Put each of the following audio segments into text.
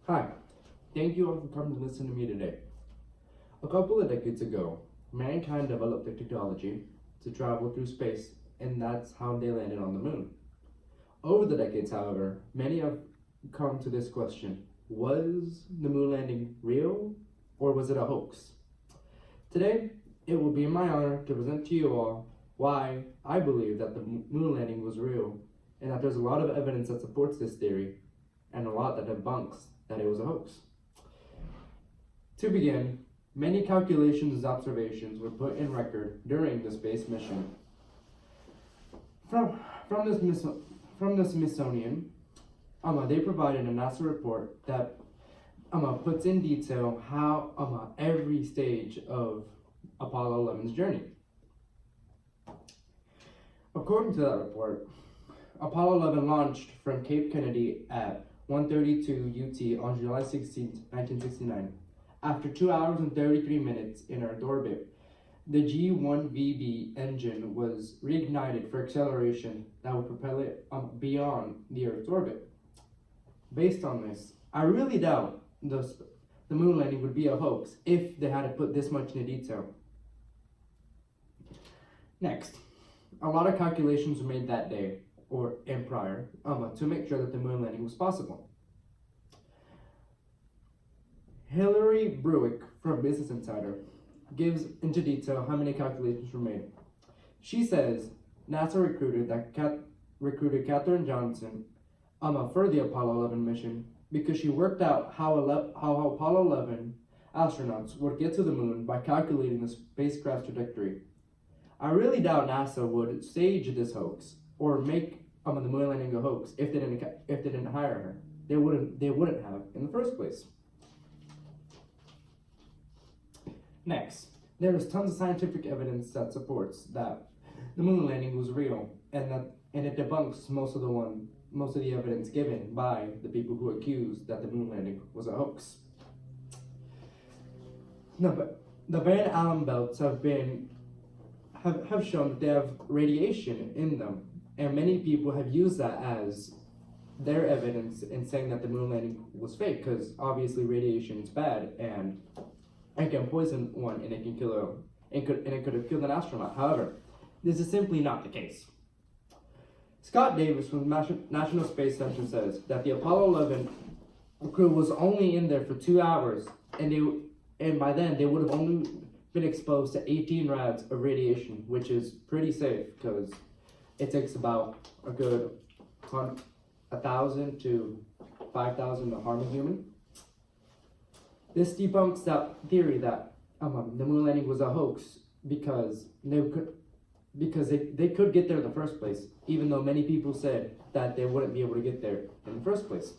Hi, thank you all for coming to listen to me today. A couple of decades ago, mankind developed the technology to travel through space, and that's how they landed on the moon. Over the decades, however, many have come to this question: was the moon landing real, or was it a hoax? Today, it will be my honor to present to you all why I believe that the moon landing was real, and that there's a lot of evidence that supports this theory, and a lot that debunks that it was a hoax. To begin, many calculations and observations were put in record during the space mission. From the Smithsonian, they provided a NASA report that puts in detail how every stage of Apollo 11's journey. According to that report, Apollo 11 launched from Cape Kennedy at 1:32 UT on July 16, 1969. After 2 hours and 33 minutes in Earth orbit, the G-1VB engine was reignited for acceleration that would propel it beyond the Earth's orbit. Based on this, I really doubt the moon landing would be a hoax if they had to put this much into detail. Next, a lot of calculations were made that day and prior to make sure that the moon landing was possible. Hillary Bruick from Business Insider gives into detail how many calculations were made. She says NASA recruited Katherine Johnson for the Apollo 11 mission because she worked out how Apollo 11 astronauts would get to the moon by calculating the spacecraft's trajectory. I really doubt NASA would stage this hoax or make the moon landing a hoax if they didn't hire her. They wouldn't have in the first place. Next, there is tons of scientific evidence that supports that the moon landing was real, and it debunks most of the evidence given by the people who accused that the moon landing was a hoax. No, the Van Allen belts have shown that they have radiation in them, and many people have used that as their evidence in saying that the moon landing was fake, because obviously radiation is bad and it can poison one, and it can kill it could have killed an astronaut. However, this is simply not the case. Scott Davis from the National Space Center says that the Apollo 11 crew was only in there for 2 hours, and by then they would have only been exposed to 18 rads of radiation, which is pretty safe because it takes about a good 1,000 to 5,000 to harm a human. This debunks that theory that the moon landing was a hoax because they could get there in the first place, even though many people said that they wouldn't be able to get there in the first place.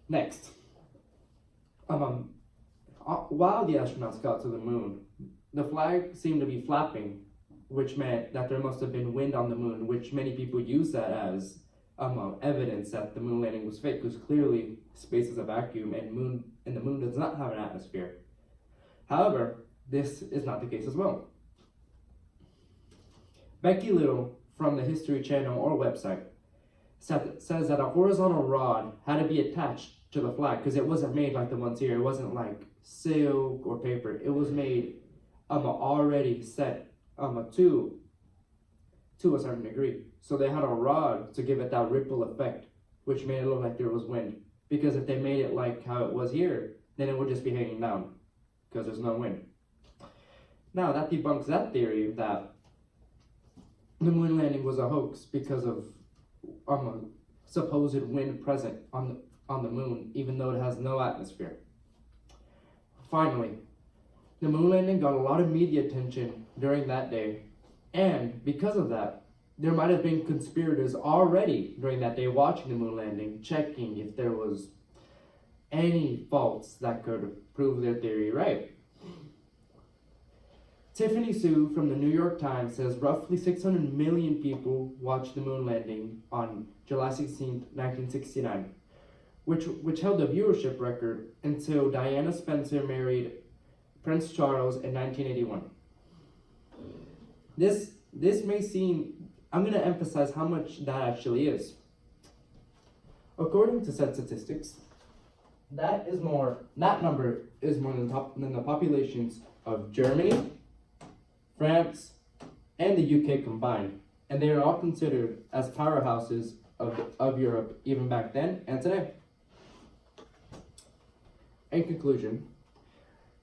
Next, while the astronauts got to the moon, the flag seemed to be flapping, which meant that there must have been wind on the moon, which many people use that as evidence that the moon landing was fake, because clearly space is a vacuum and the moon does not have an atmosphere. However, this is not the case as well. Becky Little from the History Channel or website says that a horizontal rod had to be attached to the flag because it wasn't made like the ones here. It wasn't like silk or paper. It was made already set to a certain degree. So they had a rod to give it that ripple effect, which made it look like there was wind. Because if they made it like how it was here, then it would just be hanging down because there's no wind. Now that debunks that theory that the moon landing was a hoax because of supposed wind present on the moon, even though it has no atmosphere. Finally, the moon landing got a lot of media attention during that day, and because of that, there might have been conspirators already during that day watching the moon landing, checking if there was any faults that could prove their theory right. Tiffany Sue from the New York Times says roughly 600 million people watched the moon landing on July 16, 1969, which held the viewership record until Diana Spencer married Prince Charles in 1981. This may seem, I'm going to emphasize how much that actually is. According to said statistics, That number is more than the populations of Germany, France, and the UK combined, and they are all considered as powerhouses of Europe even back then and today. In conclusion,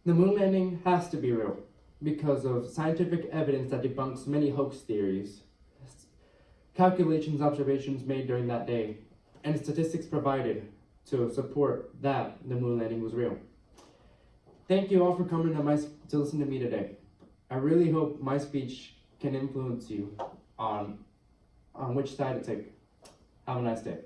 the moon landing has to be real because of scientific evidence that debunks many hoax theories, calculations, observations made during that day, and statistics provided to support that the moon landing was real. Thank you all for coming to listen to me today. I really hope my speech can influence you on which side to take. Have a nice day.